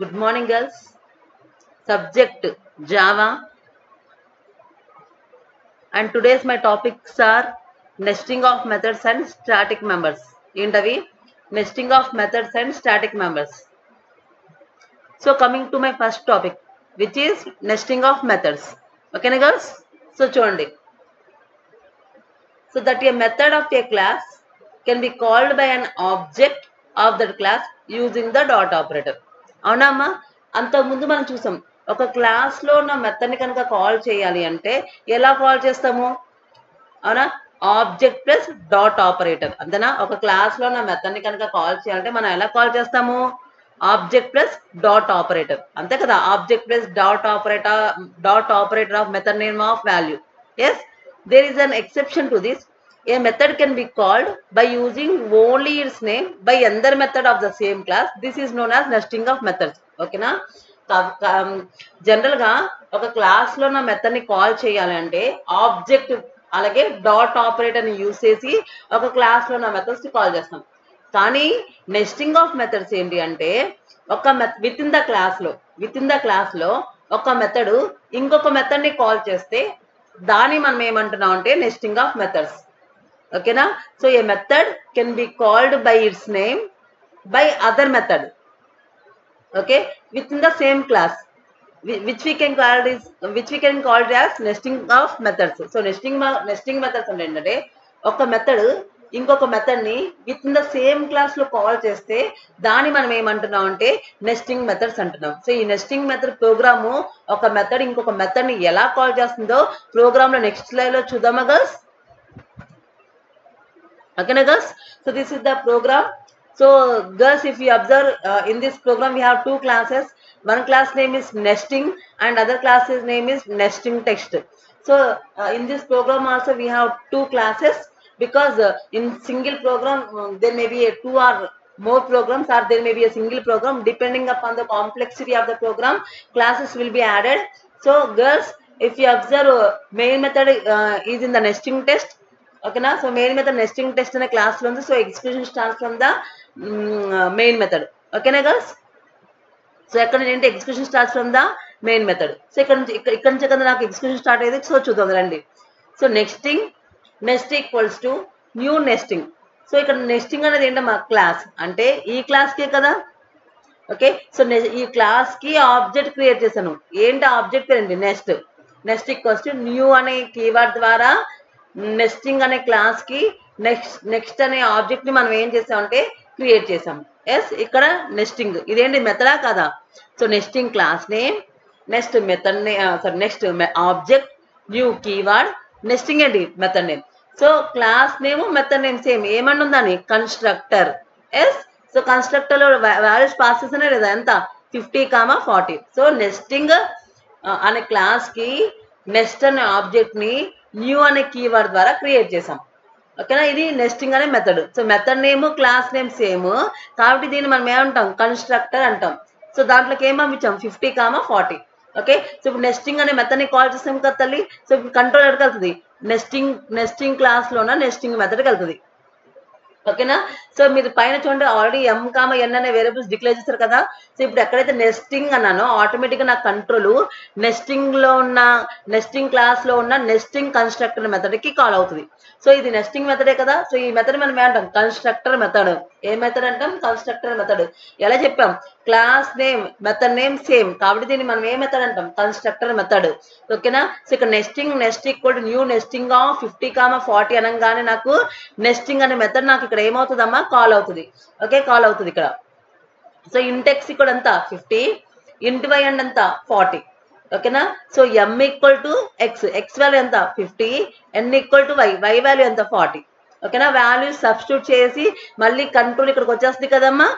Good morning, girls. Subject Java, and today's my topics are nesting of methods and static members. Indavi nesting of methods and static members. So coming to my first topic, which is nesting of methods. Okay, girls. So chudandi. So that a method of a class can be called by an object of that class using the dot operator. అవునా అమ్మా? అంతకుముందు మనం చూసాం ఒక క్లాస్లో ఉన్న మెథడ్ని కనుక call చేయాలి అంటే ఎలా కాల్ చేస్తాము? అవునా? ఆబ్జెక్ట్ ప్లస్ డాట్ ఆపరేటర్ అంతేనా? ఒక క్లాస్లో ఉన్న మెథడ్ని కనుక కాల్ చేయాలంటే మనం ఎలా కాల్ చేస్తాము? ఆబ్జెక్ట్ ప్లస్ డాట్ ఆపరేటర్ అంతే కదా? Object plus dot operator of method name of value. Yes, there is an exception to this. A method can be called by using only its name by another method of the same class. This is known as nesting of methods. ఓకేనా? General గా ఒక class లో ఉన్న method ని call చేయాలి అంటే object అలాగే dot operator ని యూజ్ చేసి ఒక క్లాస్ లో ఉన్న మెథడ్స్ ని కాల్ చేస్తాం. కానీ నెస్టింగ్ ఆఫ్ మెథడ్స్ ఏంటి అంటే ఒక విత్ ఇన్ ద క్లాస్ లో ఒక మెథడ్ ఇంకొక మెథడ్ ని కాల్ చేస్తే దాన్ని మనం ఏమంటున్నాం అంటే నెస్టింగ్ ఆఫ్ మెథడ్స్. ఓకేనా? So A method can be called by its name by other method, okay, with in the same class, which we can call it as nesting of methods. So nesting methods అంటే ఏంటంటే ఒక method ఇంకొక method ని with in the same class లో call చేస్తే దాన్ని మనం ఏమంటున్నాం అంటే నెస్టింగ్ మెథడ్స్ అంటున్నాం. సో ఈ నెస్టింగ్ మెథడ్ ప్రోగ్రాము ఒక మెథడ్ ఇంకొక మెథడ్ ని ఎలా కాల్ చేస్తుందో ప్రోగ్రామ్ లో నెక్స్ట్ స్లైడ్ లో చూద్దామా గర్ల్స్? ఓకేనా girls? So this is the program. So girls, if you observe in this program we have two classes. One class name is nesting and other class's name is nesting text. So in this program also we have two classes because in single program there may be two or more programs, or there may be a single program. Depending upon the complexity of the program, classes will be added. So girls, if you observe main method is in the nesting test. ఓకేనా? So main method nesting test అనే class లో ఉంది. So execution starts from the main method. ఓకేనా girls? So ఎక్కడ ఏంటి execution starts from the main method. So ఇక్కడ నుంచి కదా నాకు ఎగ్జిక్యూషన్ స్టార్ట్ అయ్యేది. సో చూద్దాం రండి. So nest equals to new nesting. So ఇక్కడ నెస్టింగ్ అనేది ఏంటమ్మా? క్లాస్ అంటే ఈ క్లాస్కే కదా. ఓకే, సో ఈ క్లాస్ కి ఆబ్జెక్ట్ క్రియేట్ చేశాను. ఏంటి ఆబ్జెక్ట్ పేరండి? నెస్ట్ ఈక్వల్స్ టు న్యూ అనే కీవర్డ్ ద్వారా నెస్టింగ్ అనే క్లాస్ కి నెక్స్ట్ అనే ఆబ్జెక్ట్ ని మనం ఏం చేసామంటే క్రియేట్ చేసాం. ఎస్, ఇక్కడ నెస్టింగ్ ఇదేంటి? మెథడా కదా? So nesting class name, next method next object, new keyword, nesting ఏంటి? Method name. So class name method name same. ఏమన్నా ఉందని? కన్స్ట్రక్టర్. ఎస్, సో కన్స్ట్రక్టర్ లో వాల్యూస్ పాస్ చేసినా లేదా? ఎంత? 50, 40. సో నెస్టింగ్ అనే క్లాస్ కి నెస్ట్ అనే ఆబ్జెక్ట్ ని న్యూ అనే కీవర్డ్ ద్వారా క్రియేట్ చేసాం. ఓకేనా? ఇది నెస్టింగ్ అనే method. So method name class name same కాబట్టి దీన్ని మనం ఏమంటాం? కన్స్ట్రక్టర్ అంటాం. సో దాంట్లోకి ఏం పంపించాం? 50, 40. ఓకే, సో ఇప్పుడు నెస్టింగ్ అనే మెథడ్ ని కాల్ చేసాం కదా తల్లి. సో ఇప్పుడు కంట్రోల్ ఎక్కడికి వెళ్తుంది? నెస్టింగ్ క్లాస్ లోన నెస్టింగ్ మెథడ్కి వెళ్తుంది. ఓకేనా? సో మీరు పైన చూడండి, ఆల్రెడీ M, N అనే వేరియబుల్స్ డిక్లేర్ చేస్తారు కదా. సో ఇప్పుడు ఎక్కడైతే నెస్టింగ్ అన్నానో ఆటోమేటిక్గా నా కంట్రోల్ నెస్టింగ్ క్లాస్ లో ఉన్న నెస్టింగ్ కన్స్ట్రక్టర్ మెథడ్ కి కాల్ అవుతుంది. సో ఇది నెస్టింగ్ మెథడే కదా. సో ఈ మెథడ్ మనం ఏమంటాం? Constructor method. ఏ మెథడ్ అంటాం? Constructor method. ఎలా చెప్పాం? Class name method name same కాబట్టి దీన్ని మనం ఏ మెథడ్ అంటాం? Constructor method. ఓకేనా? సో ఇక్కడ nest equal to new nesting of 50, 40 అనగానే నాకు నెస్టింగ్ అనే మెథడ్ నాకు ఇక్కడ ఏమవుతుందమ్మా? కాల్ అవుతుంది. ఓకే, కాల్ అవుతుంది ఇక్కడ. సో ఇంటెక్స్ ఇక్కడ ఎంత? 50, ఇంట్ వై అండ్ ఎంత? 40. ఓకేనా? So M equal to X value ఎంత? 50, N equal to Y value ఎంత? 40. ఓకేనా? వాల్యూ సబ్స్టిట్యూట్ చేసి మళ్ళీ కంట్రోల్ ఇక్కడికి వచ్చేస్తుంది కదమ్మా.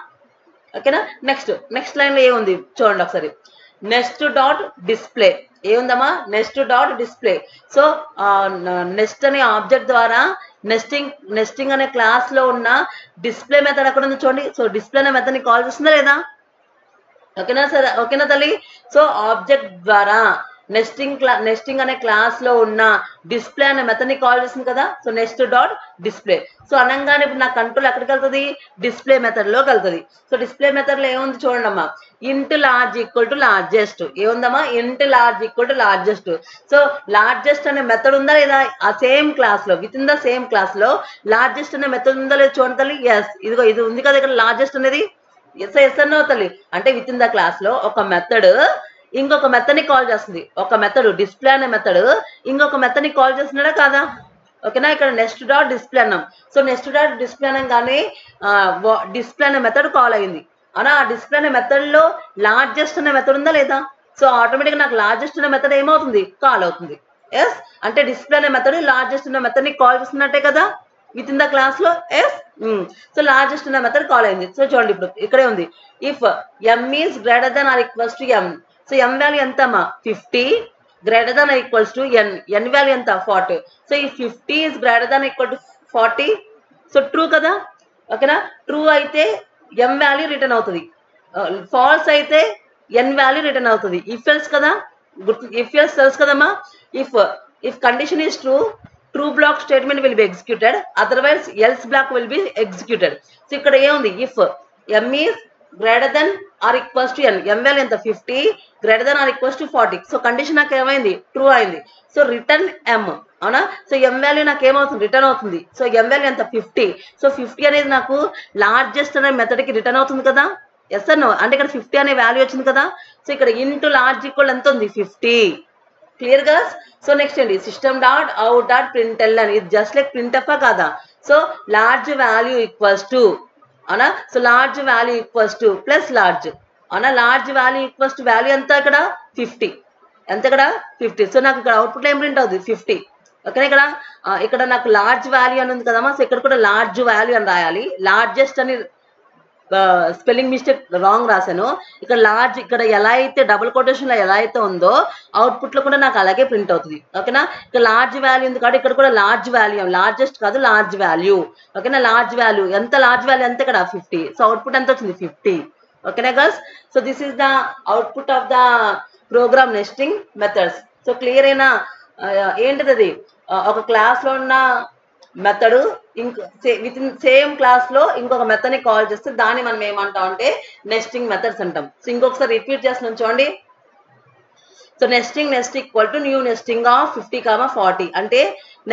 ఓకేనా? నెక్స్ట్ లైన్ లో ఏముంది చూడండి ఒకసారి. నెస్ట్ డాట్ డిస్ప్లే ఏముందమ్మా? Nest dot display. So nest అనే ఆబ్జెక్ట్ ద్వారా నెస్టింగ్ అనే క్లాస్ లో ఉన్న డిస్ప్లే మెథడ్ ఎక్కడ ఉంది చూడండి. సో డిస్ప్లే అనే మెథడ్ ని కాల్ చేస్తుందా లేదా? ఓకేనా సార్? ఓకేనా తల్లి? సో ఆబ్జెక్ట్ ద్వారా నెస్టింగ్ అనే క్లాస్ లో ఉన్న డిస్ప్లే అనే మెథడ్ ని కాల్ చేస్తుంది కదా. So next dot display. So అనగానే ఇప్పుడు నా కంట్రోల్ ఎక్కడికి వెళ్తుంది, డిస్ప్లే మెథడ్ లోకి వెళ్తుంది. సో డిస్ప్లే మెథడ్ లో ఏముంది చూడండి అమ్మా, ఇంట్ లార్జ్ ఈక్వల్ టు లార్జెస్ట్. ఏముందమ్మా, int large equal to largest. So largest అనే మెథడ్ ఉందా లేదా, ఆ సేమ్ క్లాస్ లో within the same class లో లార్జెస్ట్ అనే మెథడ్ ఉందా లేదా చూడండి తల్లి. ఎస్, ఇదిగో ఇది ఉంది కదా ఇక్కడ లార్జెస్ట్ అనేది. ఎస్ అన్నో తల్లి, అంటే విత్ ఇన్ ద క్లాస్ లో ఒక మెథడ్ ఇంకొక మెథడ్ ని కాల్ చేస్తుంది. ఒక మెథడ్ డిస్ప్లే అనే మెథడ్ ఇంకొక మెథడ్ ని కాల్ చేస్తున్నాడా కాదా. ఓకేనా, ఇక్కడ నెక్స్ట్ డాట్ డిస్ప్లే అన్నాం. సో నెక్స్ట్ డాట్ డిస్ప్లే అనగానే డిస్ప్లే అనే మెథడ్ కాల్ అయింది. అవునా, ఆ డిస్ప్లే అనే మెథడ్ లో లార్జెస్ట్ అనే మెథడ్ ఉందా లేదా. సో ఆటోమేటిక్ నాకు లార్జెస్ట్ అనే మెథడ్ ఏమవుతుంది, కాల్ అవుతుంది. ఎస్, అంటే డిస్ప్లే అనే మెథడ్ లార్జెస్ట్ అనే మెథడ్ ని కాల్ చేస్తున్నట్టే కదా విత్ ఇన్ ద క్లాస్ లో. ఎస్, సో లార్జెస్ట్ అనే మెథడ్ కాల్ అయింది. సో చూడండి ఇప్పుడు ఇక్కడే ఉంది, if M is greater then or equals to M. So M value ఎంత అమ్మా 50, greater then or equals to N. N value ఎంత 40. సో ఈ 50 is greater then equal to 40. So true కదా. ఓకేనా, ట్రూ అయితే ఎం వాల్యూ రిటర్న్ అవుతుంది, false అయితే N value return అవుతుంది. ఇఫ్ ఎల్స్ కదా, ఇఫ్ ఎల్స్ తెలుసు కదమ్మా. If condition is true, true block statement will be executed, otherwise else block will be executed. So ఇక్కడ ఏముంది, if M is greater then or equals to N. M value ఎంత 50, greater then or equals to 40. So condition నాకు ఏమైంది, true అయింది. So return ఎం. అవునా, so M value నాకు ఏమవుతుంది, return అవుతుంది. సో ఎం వాల్యూ ఎంత 50. సో 50 అనేది నాకు లార్జెస్ట్ అనే మెథడ్ కి రిటర్న్ అవుతుంది కదా. ఎస్ అన్నో, అంటే ఇక్కడ 50 అనే వాల్యూ వచ్చింది కదా. సో ఇక్కడ ఇంటూ లార్జ్ ఈక్వల్ ఎంత ఉంది 50. క్లియర్ గా. సో నెక్స్ట్ ఏంటి, system dot out dot println అని, ఇది జస్ట్ లైక్ ప్రింట్ఎఫ్ కాదా. So large value equals to, అవునా, so large value equals to plus large. అవునా, large value equals to value ఎంత ఇక్కడ 50. ఎంత ఇక్కడ 50. సో నాకు ఇక్కడ అవుట్పుట్ ఏం ప్రింట్ అవుతుంది 50. ఓకేనా, ఇక్కడ నాకు లార్జ్ వాల్యూ అని ఉంది కదమ్మా. సో ఇక్కడ కూడా లార్జ్ వాల్యూ అని రాయాలి. లార్జెస్ట్ అని స్పెల్లింగ్ మిస్టేక్ రాంగ్ రాశాను. ఇక్కడ లార్జ్, ఇక్కడ ఎలా అయితే డబుల్ కొటేషన్ లో ఎలా అయితే ఉందో అవుట్పుట్ లో కూడా నాకు అలాగే ప్రింట్ అవుతుంది. ఓకేనా, ఇక్కడ లార్జ్ వాల్యూ ఉంది కాబట్టి ఇక్కడ కూడా లార్జ్ వాల్యూ, లార్జెస్ట్ కాదు లార్జ్ వాల్యూ. ఓకేనా, లార్జ్ వాల్యూ ఎంత, లార్జ్ వాల్యూ ఎంత ఇక్కడ 50. సో అవుట్పుట్ ఎంత వచ్చింది 50. ఓకేనా girls. So this is the output of the program nesting methods. So clear అయినా, ఏంటిది అది, ఒక క్లాస్ లో ఉన్న method within same class లో ఇంకొక మెథడ్ ని కాల్ చేస్తే దాన్ని మనం ఏమంటాం అంటే నెస్టింగ్ మెథడ్స్ అంటాం. సో ఇంకొకసారి రిపీట్ చేస్తున్నాం చూడండి. So nesting equal to new nesting of 50, 40. అంటే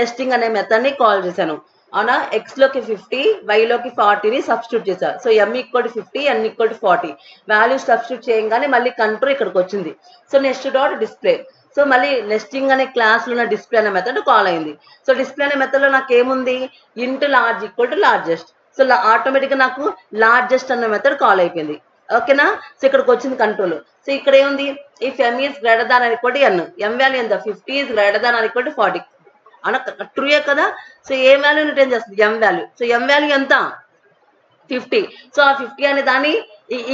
నెస్టింగ్ అనే మెథడ్ ని కాల్ చేశాను. అవునా, ఎక్స్ లోకి 50, వై లోకి 40ని సబ్స్టిట్యూట్ చేశారు. So M equal to 50, N equal to 40 value substitute చేయగానే మళ్ళీ కంట్రోల్ ఇక్కడికి వచ్చింది. So next dot display. So మళ్ళీ నెస్టింగ్ అనే క్లాస్ లో ఉన్న డిస్ప్లే అనే మెథడ్ కాల్ అయింది. సో డిస్ప్లే అనే మెథడ్ లో నాకు ఏముంది, int large equal to largest. So automatic గా నాకు లార్జెస్ట్ అనే మెథడ్ కాల్ అయిపోయింది. ఓకేనా, సో ఇక్కడికి వచ్చింది కంట్రోల్. సో ఇక్కడ ఏముంది, if M is greater than or equal to N. M value ఎంత 50 is greater than or equal to 40. అన్న ట్రూయే కదా. సో ఏ వాల్యూ రిటర్న్ చేస్తుంది, M value. So M value ఎంత 50. సో ఆ 50 అనే దాన్ని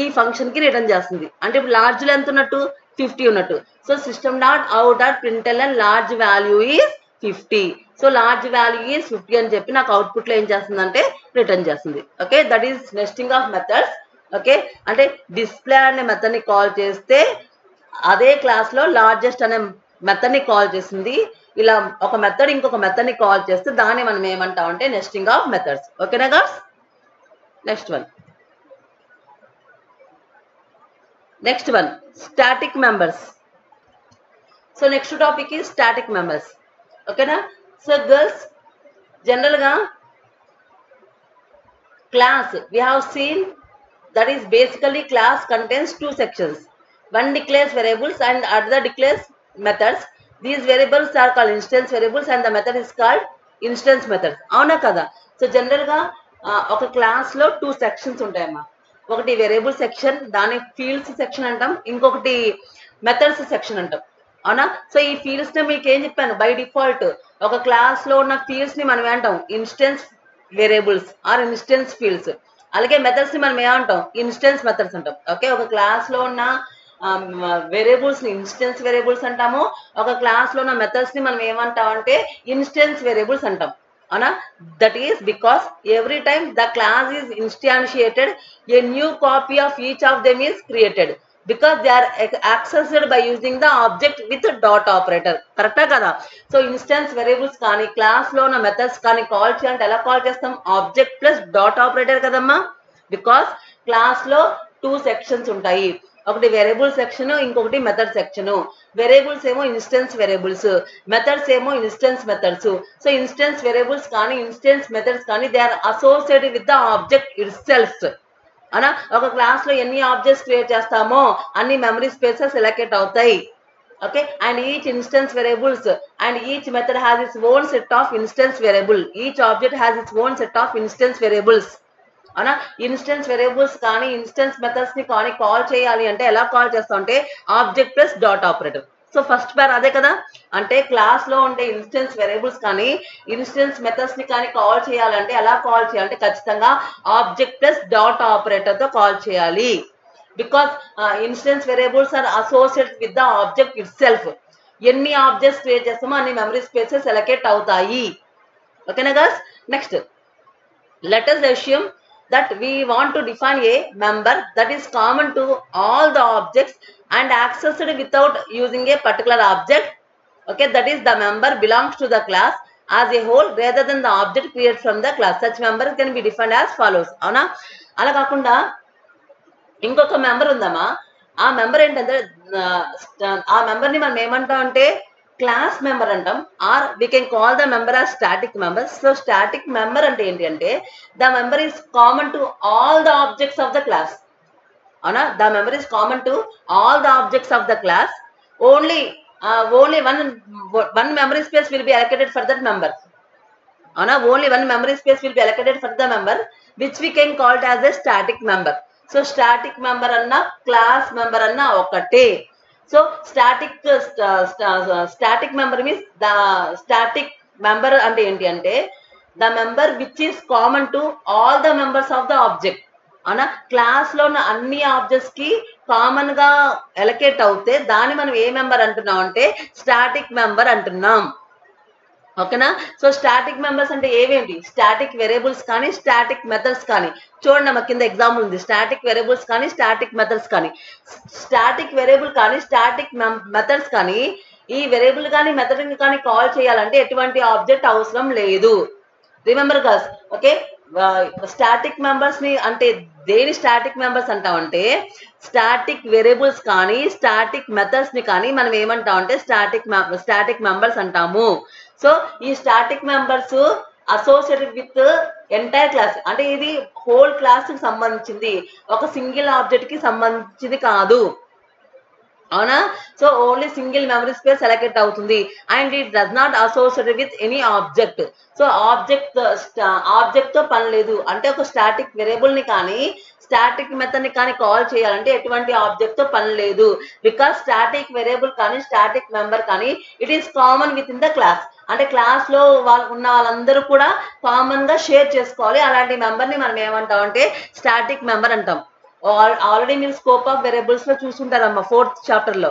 ఈ ఫంక్షన్ కి రిటర్న్ చేస్తుంది. అంటే ఇప్పుడు లార్జ్ లో ఎంత ఉన్నట్టు 50 ఉన్నట్టు. So system dot out dot println large value is 50. So large value is 50 అని చెప్పి నాకు అవుట్పుట్ లో ఏం చేస్తుంది అంటే రిటర్న్ చేస్తుంది. Okay, that is nesting of methods. Okay, అంటే డిస్ప్లే అనే మెథడ్ ని కాల్ చేస్తే అదే క్లాస్ లో లార్జెస్ట్ అనే మెథడ్ ని కాల్ చేసింది. ఇలా ఒక మెథడ్ ఇంకొక మెథడ్ ని కాల్ చేస్తే దాన్ని మనం ఏమంటాం అంటే నెస్టింగ్ ఆఫ్ మెథడ్స్. ఓకేనా girls. Next one static members. So next topic ఈ స్టాటిక్ మెంబర్స్. ఓకేనా. సో గర్ల్స్, జనరల్ గా class we have seen that is basically class contains two sections. One declares variables and other declares methods. These variables are called instance variables and the method is called instance methods. అవునా కదా. So general గా ఒక class లో two sections ఉంటాయమ్మా. ఒకటి variable section, దాని fields section అంటాం. ఇంకొకటి మెథడ్స్ సెక్షన్ అంటాం. అవునా. సో ఈ ఫీల్డ్స్ ని మీకు ఏం చెప్పాను, బై డిఫాల్ట్ ఒక క్లాస్ లో ఉన్న ఫీల్డ్స్ ని మనం ఏమంటాం instance variables or instance fields. అలాగే మెథడ్స్ ని మనం ఏమంటాం ఇన్స్టెన్స్ మెథడ్స్ అంటాం. ఓకే, ఒక క్లాస్ లో ఉన్న వేరియబుల్స్ ని ఇన్స్టెన్స్ వేరియబుల్స్ అంటాము. ఒక క్లాస్ లో ఉన్న మెథడ్స్ ని మనం ఏమంటాం అంటే ఇన్స్టెన్స్ వేరియబుల్స్ అంటాం. అవునా. That is because every time the class is instantiated, a new copy of each of them is created. because they are accessed by using the object with dot operator. కరెక్టా కదా? So instance variables కానీ class లో ఉన్న methods కానీ call చేయాలంటే ఎలా call చేస్తాం? Object plus dot operator కదమ్మా. బికాస్ క్లాస్ లో 2 సెక్షన్స్ ఉంటాయి, ఒకటి వేరియబుల్ సెక్షన్, ఇంకొకటి మెథడ్ సెక్షన్. వేరియబుల్స్ ఏమో ఇన్స్టెన్స్ వేరియబుల్స్, మెథడ్స్ ఏమో instance methods. So instance variables కానీ ఇన్స్టెన్స్ మెథడ్స్ కానీ they are associated with the object itself. అనా ఒక క్లాస్ లో ఎన్ని ఆబ్జెక్ట్స్ క్రియేట్ చేస్తామో అన్ని మెమరీ స్పేసెస్ ఎలకేట్ అవుతాయి. Okay, and each instance variables and each method has its own set of instance variable. Each object has its own set of instance variables. అవునా, instance variables కానీ instance methods ని కానీ call చేయాలి అంటే ఎలా call చేస్తాం అంటే object plus dot operator. So first పేర్ అదే కదా, అంటే క్లాస్ లో ఉండే ఇన్స్టెన్స్ వేరియబుల్స్ కానీ ఇన్స్టెన్స్ మెథడ్స్ ని కానీ కాల్ చేయాలంటే ఎలా కాల్ చేయాలంటే ఖచ్చితంగా ఆబ్జెక్ట్ ప్లస్ డాట్ ఆపరేటర్ తో కాల్ చేయాలి. Because instance variables are associated with the object itself. ఎన్ని ఆబ్జెక్ట్స్ క్రియేట్ చేస్తామో అన్ని మెమరీ స్పేసెస్ ఎలకేట్ అవుతాయి. ఓకేనా girls? Next let us assume that we want to define a member that is common to all the objects and accessed without using a particular object. Okay, that is the member belongs to the class as a whole rather than the object created from the class. Such member can be defined as follows. అవునా, అలా కాకుండా ఇంకొక member ఉందమ్మా, ఆ member ఏంటంటే ఆ member ని మనం ఏమంటాం అంటే క్లాస్ మెంబర్ అంటాం, or we can call the member or static member. So static member అంటే ఏంటి అంటే the member is common to all the objects of the class. అవునా, the member is common to all the objects of the class. Only one memory space will be allocated for that member. అవునా, only one memory space will be allocated for the member which we can call it as a static member. So static member అన్నా class member అన్నా ఒకటే. So static member means the static member అంటే ఏంటి అంటే the member which is common to all the members of the object. అవునా, class లో ఉన్న అన్ని ఆబ్జెక్ట్స్ కి కామన్ గా ఎలకేట్ అవుతే దాన్ని మనం ఏ మెంబర్ అంటున్నాం అంటే స్టాటిక్ మెంబర్ అంటున్నాం. ఓకేనా? సో స్టాటిక్ మెంబర్స్ అంటే ఏవేంటి? స్టాటిక్ వేరియబుల్స్ కానీ స్టాటిక్ మెథడ్స్ కానీ. చూడండి మా కింద ఎగ్జాంపుల్ ఉంది, స్టాటిక్ వేరియబుల్స్ కానీ స్టాటిక్ మెథడ్స్ కానీ. స్టాటిక్ వేరియబుల్ కానీ స్టాటిక్ మెథడ్స్ కానీ ఈ వేరియబుల్ కానీ మెథడ్ కానీ కాల్ చేయాలంటే ఎటువంటి ఆబ్జెక్ట్ అవసరం లేదు. Remember girls, okay? Static members ని అంటే దేని స్టాటిక్ మెంబర్స్ అంటామంటే స్టాటిక్ వేరియబుల్స్ కానీ స్టాటిక్ మెథడ్స్ ని కానీ మనం ఏమంటాం అంటే స్టాటిక్ మెంబర్స్ అంటాము. సో ఈ static members associated with entire class, అంటే ఇది హోల్ క్లాస్ కి సంబంధించింది, ఒక సింగిల్ ఆబ్జెక్ట్ కి సంబంధించింది కాదు. అవునా, so only single memory space allocate అవుతుంది and it does not associated with any object. So object తో పని లేదు, అంటే ఒక స్టాటిక్ వేరియబుల్ ని కానీ స్టాటిక్ మెథడ్ ని కానీ కాల్ చేయాలంటే ఎటువంటి ఆబ్జెక్ట్ తో పని లేదు. బికాస్ స్టాటిక్ వేరియబుల్ కానీ స్టాటిక్ మెంబర్ కానీ it is common with in the class, అంటే క్లాస్ లో ఉన్న వాళ్ళందరూ కూడా కామన్ గా షేర్ చేసుకోవాలి. అలాంటి మెంబర్ ని మనం ఏమంటాం అంటే స్టాటిక్ మెంబర్ అంటాం. ఆల్రెడీ మీరు స్కోప్ ఆఫ్ వేరియబుల్స్ లో చూసుంటారమ్మా 4th చాప్టర్ లో.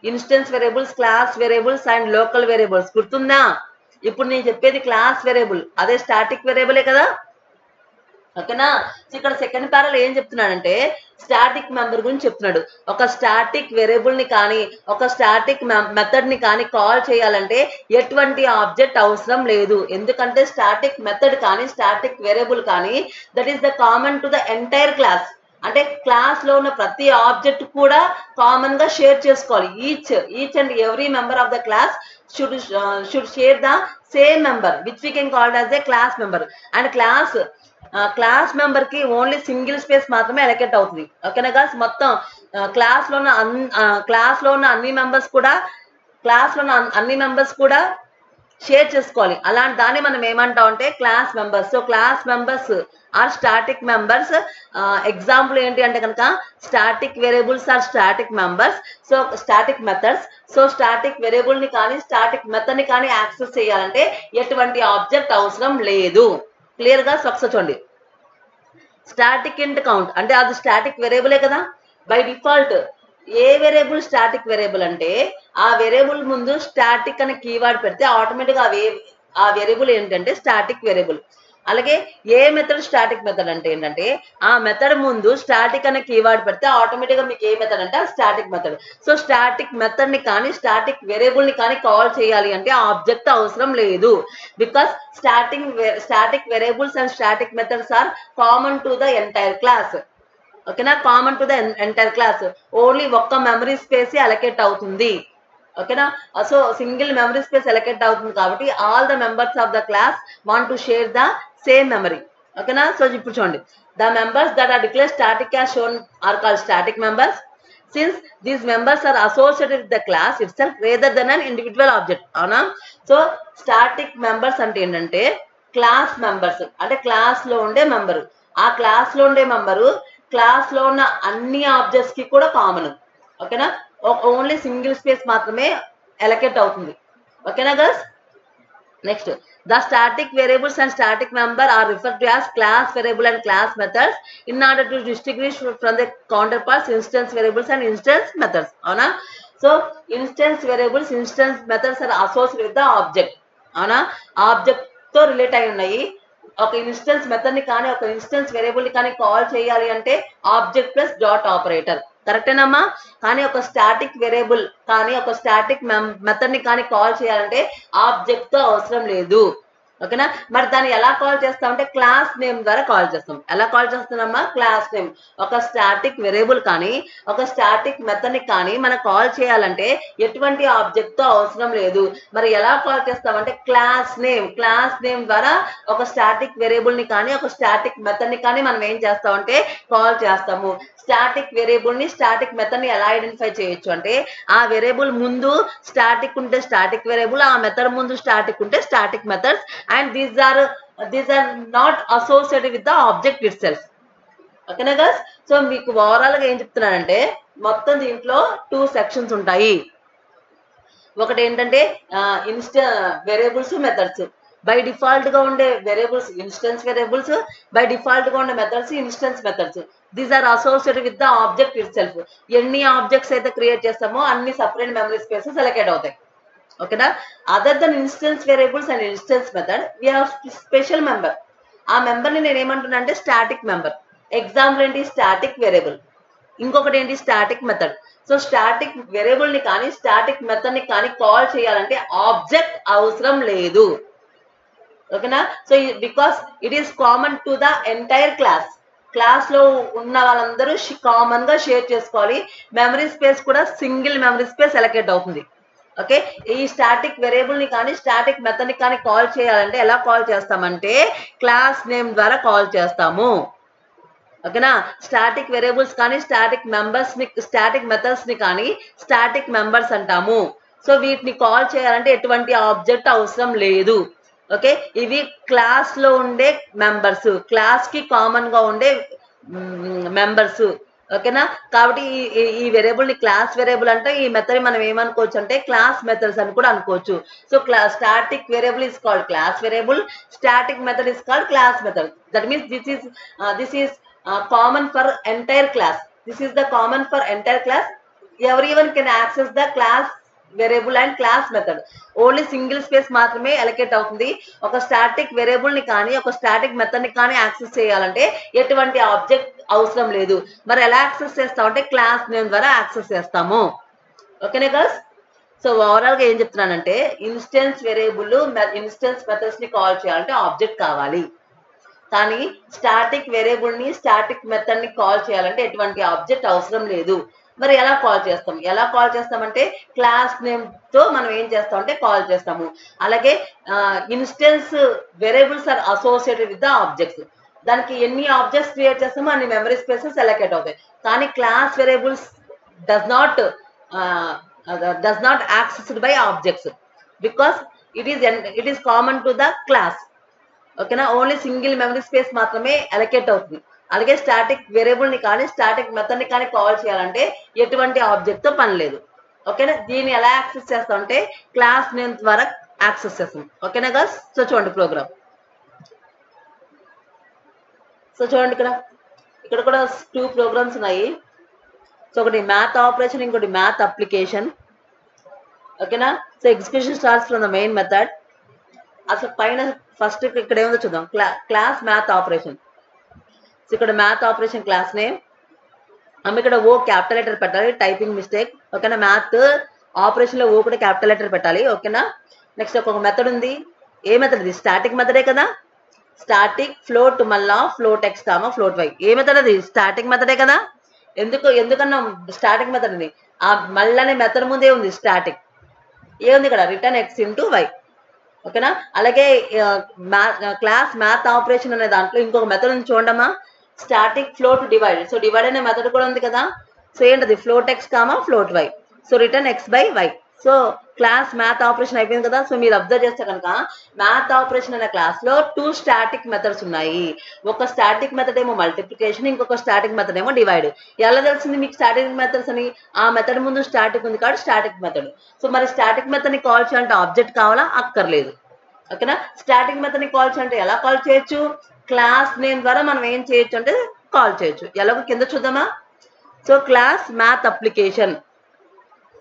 Instance variables, class variables and local variables గుర్తుందా? ఇప్పుడు నేను చెప్పేది క్లాస్ వేరియబుల్, అదే స్టాటిక్ వేరియబులే కదా. ఓకేనా? ఇక్కడ సెకండ్ ప్యారాలో ఏం చెప్తున్నాడంటే స్టాటిక్ మెంబర్ గురించి చెప్తున్నాడు. ఒక స్టాటిక్ వేరియబుల్ ని కానీ ఒక స్టాటిక్ మెథడ్ ని కానీ కాల్ చేయాలంటే ఎటువంటి ఆబ్జెక్ట్ అవసరం లేదు. ఎందుకంటే స్టాటిక్ మెథడ్ కానీ స్టాటిక్ వేరియబుల్ కానీ that is the common to the entire class, అంటే క్లాస్ లో ఉన్న ప్రతి ఆబ్జెక్ట్ కూడా కామన్ గా షేర్ చేసుకోవాలి. Each and every member of the class should share the same member which we can called as a class member. And class member కి only single space మాత్రమే allocate అవుతుంది. ఓకేనా గర్ల్స్? మొత్తం class లో ఉన్న అన్ని మెంబర్స్ కూడా షేర్ చేసుకోవాలి. అలాంటి దాన్ని మనం ఏమంటాం అంటే class members. So class members are static members. Example ఏంటి అంటే కనుక static variables or static members. So static methods. So static variable ని కానీ స్టాటిక్ మెథడ్ ని కానీ యాక్సెస్ చేయాలంటే ఎటువంటి ఆబ్జెక్ట్ అవసరం లేదు. క్లియర్ గా ఒకసారి చూడండి. స్టాటిక్ ఇంట్ కౌంట్ అంటే అది స్టాటిక్ వేరియబులే కదా. By default A variable static variable అంటే ఆ వేరియబుల్ ముందు స్టాటిక్ అనే కీవర్డ్ పెడితే ఆటోమేటిక్ ఆ వేరియబుల్ ఏంటంటే స్టాటిక్ వేరియబుల్. అలాగే ఏ మెథడ్ స్టాటిక్ మెథడ్ అంటే ఏంటంటే ఆ మెథడ్ ముందు స్టాటిక్ అనే కీవర్డ్ పెడితే ఆటోమేటిక్గా మీకు ఏ మెథడ్ అంటే static method. So static method ని కానీ స్టాటిక్ వేరియబుల్ ని కానీ కాల్ చేయాలి అంటే ఆబ్జెక్ట్ అవసరం లేదు. Because static variables and static methods are common to the entire class. ఓకేనా, common to the entire class. Only ఒక్క మెమరీ స్పేస్ అలొకేట్ అవుతుంది. ఓకేనా, so single memory space allocate అవుతుంది కాబట్టి all the members of the class want to share the same memory. ఓకేనా, so ఇప్పుడు చూడండి, the members that are declare static as shown are called static members since these members are associated with the class it self rather than an individual object. అవునా, so static members అంటే ఏంటంటే class members, అంటే class లో ఉండే member. ఆ class లో ఉండే member class లో ఉన్న అన్ని ఆబ్జెక్ట్స్ కి కూడా కామన్. ఓకేనా, ఓన్లీ సింగిల్ స్పేస్ మాత్రమే అలొకేట్ అవుతుంది. ఓకేనా girls. Next, the static variables and static member are referred to as class variable and class methods in order to distinguish from the counterparts instance variables and instance methods. అవునా, so instance variables instance methods are associated with the object. అవునా, object తో relate అయి ఉన్నాయి. ఒక instance method ని కానీ ఒక instance variable ని కానీ కాల్ చేయాలి అంటే ఆబ్జెక్ట్ ప్లస్ డాట్ ఆపరేటర్. కరెక్టేనమ్మా. కానీ ఒక స్టాటిక్ వేరియబుల్ కానీ ఒక స్టాటిక్ మెథడ్ ని కానీ కాల్ చేయాలంటే ఆబ్జెక్ట్ తో అవసరం లేదు. ఓకేనా, మరి దాన్ని ఎలా కాల్ చేస్తామంటే క్లాస్ నేమ్ ద్వారా కాల్ చేస్తాం. ఎలా కాల్ చేస్తున్నామా? Class name. ఒక స్టాటిక్ వేరియబుల్ కానీ ఒక స్టాటిక్ మెథడ్ ని కానీ మనం కాల్ చేయాలంటే ఎటువంటి ఆబ్జెక్ట్ తో అవసరం లేదు. మరి ఎలా కాల్ చేస్తామంటే క్లాస్ నేమ్ ద్వారా ఒక స్టాటిక్ వేరియబుల్ ని కానీ ఒక స్టాటిక్ మెథడ్ ని కానీ మనం ఏం చేస్తామంటే కాల్ చేస్తాము. స్టాటిక్ వేరియబుల్ ని స్టాటిక్ మెథడ్ ని ఎలా ఐడెంటిఫై చేయొచ్చు అంటే ఆ వేరియబుల్ ముందు స్టాటిక్ ఉంటే స్టాటిక్ వేరియబుల్, ఆ మెథడ్ ముందు స్టాటిక్ ఉంటే static methods, and these are not associated with the object itself. ఓకేనా గర్ల్స్. సో మీకు ఓవరాల్ గా ఏం చెప్తున్నానంటే మొత్తం దీంట్లో 2 సెక్షన్స్ ఉంటాయి. ఒకటి ఏంటంటే వేరియబుల్స్ మెథడ్స్. బై డిఫాల్ట్ గా ఉండే variables instance variables, by default గా ఉండే methods instance methods. These are associated with the object itself. ఎన్ని ఆబ్జెక్ట్స్ అయితే క్రియేట్ చేస్తామో అన్ని సపరేట్ మెమరీ స్పేసెస్ అలొకేట్ అవుతాయి. ఓకేనా, other then instance variables and instance method we have special member. ఆ member ని నేను ఏమంటున్నా అంటే స్టాటిక్ మెంబర్. ఎగ్జాంపుల్ ఏంటి? Static variable. ఇంకొకటి ఏంటి? Static method. So static variable ని కానీ స్టాటిక్ మెథడ్ ని కానీ కాల్ చేయాలంటే ఆబ్జెక్ట్ అవసరం లేదు. ఓకేనా, so because it is common to the entire class. Class లో ఉన్న వాళ్ళందరూ కామన్ గా షేర్ చేసుకోవాలి. మెమరీ స్పేస్ కూడా సింగిల్ మెమరీ స్పేస్ అలొకేట్ అవుతుంది. ఓకే, ఈ స్టాటిక్ వేరియబుల్ ని కానీ స్టాటిక్ మెథడ్ ని కానీ కాల్ చేయాలంటే ఎలా కాల్ చేస్తామంటే క్లాస్ నేమ్ ద్వారా కాల్ చేస్తాము. ఓకేనా, స్టాటిక్ వేరియబుల్స్ కానీ స్టాటిక్ మెంబర్స్ ని స్టాటిక్ మెథడ్స్ ని కానీ స్టాటిక్ మెంబర్స్ అంటాము. సో వీటిని కాల్ చేయాలంటే ఎటువంటి ఆబ్జెక్ట్ అవసరం లేదు. ఓకే, ఇవి క్లాస్ లో ఉండే మెంబర్స్, క్లాస్ కి కామన్ గా ఉండే మెంబర్స్. ఓకేనా, కాబట్టి ఈ వేరియబుల్ ని క్లాస్ వేరియబుల్ అంటే ఈ మెథడ్ మనం ఏమనుకోవచ్చు అంటే క్లాస్ మెథడ్స్ అని కూడా అనుకోవచ్చు. So static variable is called class variable, static method is called class method. That means this is common for entire class. This is the common for entire class. Everyone can access the class variable and class method. Only single space మాత్రమే allocate అవుతుంది. ఒక static variable ని కానీ ఒక static method ని కానీ access చేయాలంటే ఎటువంటి ఆబ్జెక్ట్ అవసరం లేదు. మరి ఎలా యాక్సెస్ చేస్తామంటే క్లాస్ నేమ్ ద్వారా యాక్సెస్ చేస్తాము. ఓకేనా గర్ల్స్. సో ఓవరాల్ గా ఏం చెప్తున్నానంటే ఇన్స్టెన్స్ వేరియబుల్ ఇన్స్టెన్స్ మెథడ్స్ ని కాల్ చేయాలంటే ఆబ్జెక్ట్ కావాలి. కానీ స్టాటిక్ వేరియబుల్ ని స్టాటిక్ మెథడ్ ని కాల్ చేయాలంటే ఎటువంటి ఆబ్జెక్ట్ అవసరం లేదు. మరి ఎలా కాల్ చేస్తామంటే క్లాస్ నేమ్ తో మనం ఏం చేస్తామంటే కాల్ చేస్తాము. అలాగే instance variables are associated with the objects. దానికి ఎన్ని ఆబ్జెక్ట్స్ క్రియేట్ చేస్తామో అన్ని మెమరీ స్పేసెస్ అలొకేట్ అవుతాయి. కానీ class variables does not accessed by objects because it is common to the class. ఓకేనా, ఓన్లీ సింగిల్ మెమరీ స్పేస్ మాత్రమే అలొకేట్ అవుతుంది. అలాగే స్టాటిక్ వేరియబుల్ ని కానీ స్టాటిక్ మెథడ్ ని కానీ కాల్ చేయాలంటే ఎటువంటి ఆబ్జెక్ట్ తో పని లేదు. ఓకేనా, దీన్ని ఎలా యాక్సెస్ చేస్తామంటే క్లాస్ నేమ్ ద్వారా యాక్సెస్ చేస్తాం. ఓకేనా గర్ల్స్. సో చూడండి ప్రోగ్రామ్. సో చూడండి ఇక్కడ కూడా 2 ప్రోగ్రామ్స్ ఉన్నాయి. సో ఒకటి మ్యాథ్ ఆపరేషన్, ఇంకోటి మ్యాథ్ అప్లికేషన్. ఓకేనా, so execution starts from the main method. అసలు పైన ఫస్ట్ ఇక్కడ ఏముందో చూద్దాం. Class math operation. సో ఇక్కడ మ్యాథ్ ఆపరేషన్ క్లాస్ నేమ్. ఇక్కడ ఓ క్యాపిటల్ లెటర్ పెట్టాలి, టైపింగ్ మిస్టేక్. ఓకేనా, మ్యాథ్ ఆపరేషన్ లో ఓ కూడా క్యాపిటల్ లెటర్ పెట్టాలి. ఓకేనా, నెక్స్ట్ ఒక మెథడ్ ఉంది. ఏ మెథడ్ ఇది? స్టాటిక్ మెథడే కదా. స్టాటిక్ ఫ్లోట్ మళ్ళా float X comma float Y. ఏ మెథడ్ అది? స్టాటిక్ మెథడే కదా. ఎందుకన్నా స్టాటిక్ మెథడ్ అని? ఆ మళ్ళీ మెథడ్ ముందే ఉంది స్టాటిక్. ఏముంది ఇక్కడ? Return X into Y. ఓకేనా, అలాగే క్లాస్ మ్యాథ్ ఆపరేషన్ అనే దాంట్లో ఇంకొక మెథడ్ ఉంది చూడమ్మా, static float divide. So divide అనే మెథడ్ కూడా ఉంది కదా. సో ఏంటది? Float X comma float Y. So return X by Y. So class math operation అయిపోయింది కదా. సో మీరు అబ్జర్వ్ చేస్తే కనుక మ్యాథ్ ఆపరేషన్ అనే క్లాస్ లో 2 స్టాటిక్ మెథడ్స్ ఉన్నాయి. ఒక స్టాటిక్ మెథడ్ ఏమో మల్టిప్లికేషన్, ఇంకొక స్టాటిక్ మెథడ్ ఏమో డివైడ్. ఎలా తెలిసింది మీకు స్టాటిక్ మెథడ్స్ అని? ఆ మెథడ్ ముందు స్టాటిక్ ఉంది కాబట్టి స్టాటిక్ మెథడ్. సో మరి స్టాటిక్ మెథడ్ ని కాల్ చేయాలంటే ఆబ్జెక్ట్ కావాలా? అక్కర్లేదు. ఓకేనా, స్టాటిక్ మెథడ్ ని కాల్ చేయాలంటే ఎలా కాల్ చేయొచ్చు? క్లాస్ నేమ్ ద్వారా మనం ఏం చేయొచ్చు అంటే కాల్ చేయొచ్చు. ఎలాగో కింద చూద్దామా. So class math application.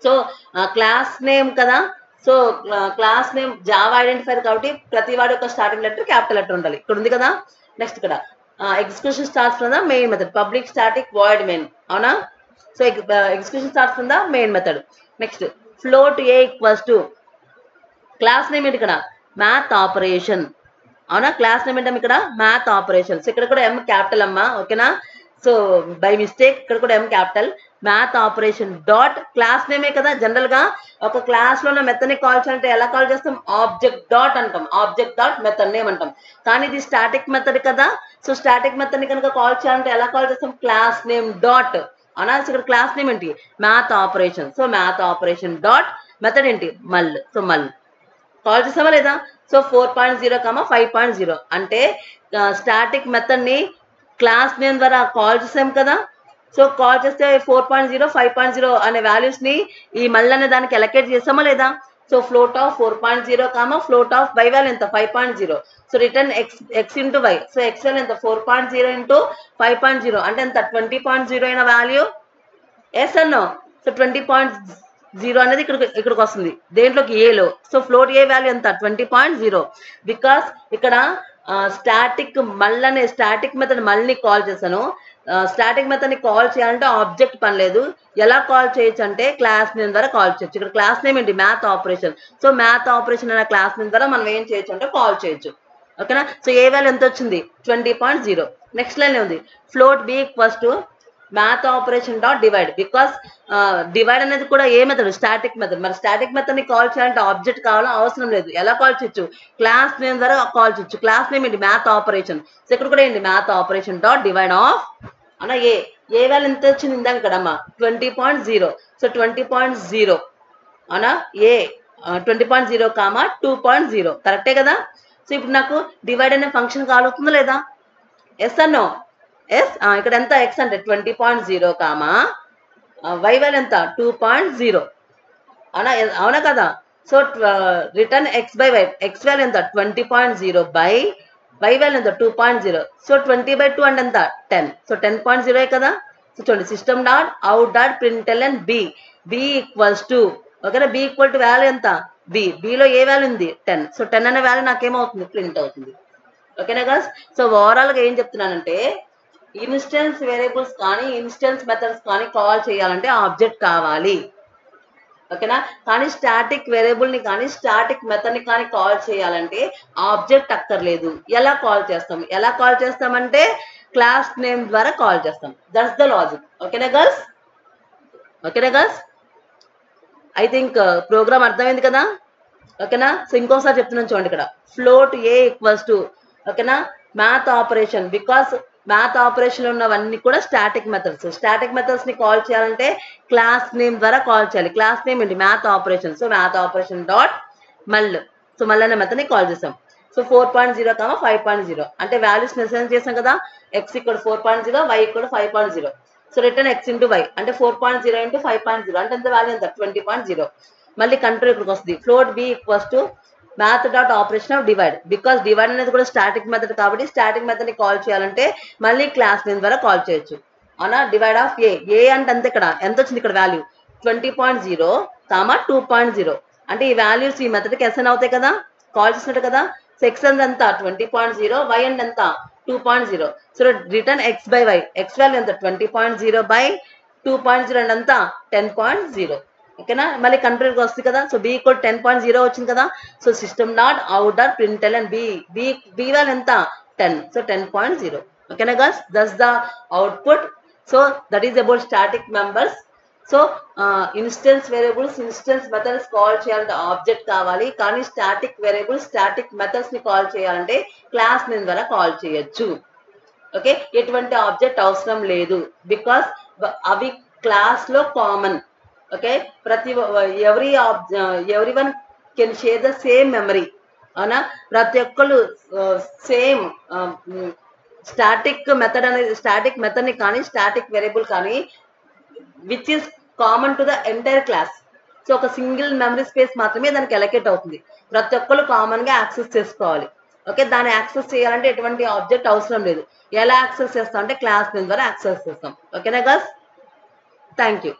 So class name కదా. So class name Java identifier కాబట్టి ప్రతి వాడి యొక్క స్టార్టింగ్ లెటర్ క్యాపిటల్ లెటర్ ఉండాలి. ఇక్కడ ఉంది కదా. నెక్స్ట్ ఇక్కడ execution starts from the main method, public static void main. అవునా, so execution starts from the main method. Next float a equals to class name ఏంటి ఇక్కడ? Math operation. అవునా, class name ఏంటమ్మా ఇక్కడ? Math operations. ఇక్కడ కూడా M capital అమ్మా. ఓకేనా, సో బై మిస్టేక్ ఇక్కడ కూడా M capital. Math operation dot class నేమే కదా. జనరల్ గా ఒక క్లాస్ లో ఉన్న మెథడ్ ని కాల్ చేయాలంటే ఎలా కాల్ చేస్తాం? ఆబ్జెక్ట్ డాట్ అంటాం, ఆబ్జెక్ట్ డాట్ మెథడ్ నేమ్ అంటాం. కానీ ఇది స్టాటిక్ మెథడ్ కదా. సో స్టాటిక్ మెథడ్ ని కనుక కాల్ చేయాలంటే ఎలా కాల్ చేస్తాం? Class name dot. అవునా, ఇక్కడ క్లాస్ నేమ్ ఏంటి? Math operation. So math operation dot method ఏంటి? మల్. సో మల్ కాల్ చేసావా లేదా? సో 4.0 కామా 5.0 అంటే స్టాటిక్ మెథడ్ ని క్లాస్ నేమ్ ద్వారా కాల్ చేసాం కదా. సో కాల్ చేస్తే 4.0 5.0 అనే వాల్యూస్ ని ఈ మళ్ళీ అనే దానికి ఎలకేట్ చేసామా లేదా? So float of 4.0 comma float of Y value ఎంత? 5.0. So return X into Y. So X value ఎంత? 4.0 ఇంటూ 5.0 అంటే ఎంత? 20.0 అయిన వాల్యూ. ఎస్ అన్నో. సో 20.0 అనేది ఇక్కడికి వస్తుంది. దేంట్లోకి? ఏలో. సో ఫ్లోట్ ఏ వాల్యూ ఎంత? 20.0. బికాస్ ఇక్కడ స్టాటిక్ మళ్ళీ స్టాటిక్ మెథడ్ మళ్ళీ కాల్ చేశాను. స్టాటిక్ మెథడ్ ని కాల్ చేయాలంటే ఆబ్జెక్ట్ పని లేదు. ఎలా కాల్ చేయొచ్చు అంటే క్లాస్ నేమ్ ద్వారా కాల్ చేయొచ్చు. ఇక్కడ క్లాస్ నేమ్ ఏంటి? Math operation. So math operation అనే క్లాస్ నేమ్ ద్వారా మనం ఏం చేయొచ్చు అంటే కాల్ చేయొచ్చు. ఓకేనా, సో ఏ వాల్యూ ఎంత వచ్చింది? 20.0. నెక్స్ట్ లైన్ ఉంది float B equals to math operation dot divide. Because divide అనేది కూడా ఏ మెథడ్? Static method. మరి స్టాటిక్ మెథడ్ ని కాల్ చేయాలంటే ఆబ్జెక్ట్ కావాలా? అవసరం లేదు. ఎలా కాల్ చేయొచ్చు? క్లాస్ నేమ్ ద్వారా కాల్ చేయొచ్చు. క్లాస్ నేమ్ ఏంటి? Math operation. సో ఇక్కడ కూడా ఏంటి? Math operation dot divide of అన్న ఏ వాల్యూ ఎంత వచ్చింది ఇందాక ఇక్కడ అమ్మా? 20.0. సో 20.0 అవునా, ఏ 20.0 కామా 2.0 కరెక్టే కదా. సో ఇప్పుడు నాకు డివైడ్ అనే ఫంక్షన్ కాల్ అవుతుందా లేదా? ఎస్ అన్నో. ఎస్, ఇక్కడ ఎంత? ఎక్స్ అంటే 20.0 కామా వై వాల్యూ ఎంత? 2.0. అవునా, అవునా కదా. So return X by Y. X value ఎంత? 20.0 బై వై వాల్యూ ఎంత? 2.0. సో 20/2 అంటే ఎంత? 10. సో 10.0 కదా. సో చూడండి system dot out dot println B. B equals to ఓకేనా, బి ఈక్వల్ టు వాల్యూ ఎంత? బి. బిలో ఏ వాల్యూ ఉంది? 10. సో 10 అనే వాల్యూ నాకేమవుతుంది? ప్రింట్ అవుతుంది. ఓకేనా గర్ల్స్. సో ఓవరాల్ గా ఏం చెప్తున్నానంటే ఇన్స్టెన్స్ వేరియబుల్స్ కానీ ఇన్స్టెన్స్ మెథడ్స్ కానీ కాల్ చేయాలంటే ఆబ్జెక్ట్ కావాలి. ఓకేనా, కానీ స్టాటిక్ వేరియబుల్ ని కానీ స్టాటిక్ మెథడ్ ని కానీ కాల్ చేయాలంటే ఆబ్జెక్ట్ అక్కర్లేదు. ఎలా కాల్ చేస్తామంటే క్లాస్ నేమ్ ద్వారా కాల్ చేస్తాం. That's the logic. ఓకేనా గర్ల్స్. ఐ థింక్ ప్రోగ్రామ్ అర్థమైంది కదా. ఓకేనా, సో ఇంకోసారి చెప్తున్నాను చూడండి. ఇక్కడ ఫ్లోట్ ఏ ఈక్వల్స్ టు ఓకేనా math operation. Because math operation లో ఉన్నవన్నీ కూడా స్టాటిక్ మెథడ్స్. స్టాటిక్ మెథడ్స్ ని కాల్ చేయాలంటే క్లాస్ నేమ్ ద్వారా కాల్ చేయాలి. క్లాస్ నేమ్ ఏంటి? Math operation. So math operation dot మల్. సో మళ్ళీ అనే మెథడ్ ని కాల్ చేసాం. సో 4.0 కామా 5.0 అంటే వాల్యూస్ మెసేజ్ చేసాం కదా. ఎక్స్ ఇక్కడ 4.0, వై ఇక్కడ 5.0. So return X into Y అంటే 4.0 ఇంటూ 5.0 అంటే ఎంత వాల్యూ ఎంత? 20.0. మళ్ళీ కంట్రోల్ ఇక్కడికి వస్తుంది. Float B equals to math dot operation of divide. Because divide అనేది కూడా స్టాటిక్ మెథడ్ కాబట్టి స్టాటిక్ మెథడ్ ని కాల్ చేయాలంటే మళ్ళీ క్లాస్ నేమ్ ద్వారా కాల్ చేయొచ్చు. అవునా, డివైడ్ ఆఫ్ ఏ. ఏ అంటే అంతే. ఇక్కడ ఎంత వచ్చింది? ఇక్కడ వాల్యూ 20.0 కామా 2.0 అంటే ఈ వాల్యూస్ ఈ మెథడ్కి అసైన్ అవుతాయి కదా, కాల్ చేసినట్టు కదా. x and ఎంత 20.0, y and ఎంత 2.0. So return x by y, x value ఎంత 20.0 by 2.0 and ఎంత 10.0. ఓకేనా, మళ్ళీ కంట్రోల్గా వస్తుంది కదా. సో b ఈక్వల్ 10.0 వచ్చింది కదా. So system dot out dot println and b value ఎంత 10, సో 10.0. ఓకేనా girls, that's the output. So that is about static members. So instance variables, instance methods call చేయాలంటే ఆబ్జెక్ట్ కావాలి, కానీ స్టాటిక్ వేరియబుల్స్, స్టాటిక్ మెథడ్స్ ని call చేయాలంటే class name ద్వారా call చేయొచ్చు. Okay, ఎటువంటి ఆబ్జెక్ట్ అవసరం లేదు, బికాస్ అవి క్లాస్ లో common. Okay, every one can share the same memory. అవునా, ప్రతి ఒక్కరు సేమ్ స్టాటిక్ మెథడ్ అనేది, స్టాటిక్ మెథడ్ ని కానీ స్టాటిక్ వేరియబుల్ కానీ which is common to the entire class. So ఒక సింగిల్ మెమరీ స్పేస్ మాత్రమే దానికి అలొకేట్ అవుతుంది, ప్రతి ఒక్కరు కామన్ గా యాక్సెస్ చేసుకోవాలి. ఓకే, దాన్ని యాక్సెస్ చేయాలంటే ఎటువంటి ఆబ్జెక్ట్ అవసరం లేదు. ఎలా యాక్సెస్ చేస్తాం అంటే క్లాస్ నేమ్ ద్వారా యాక్సెస్ చేస్తాం. ఓకేనా గర్ల్స్, థ్యాంక్ యూ.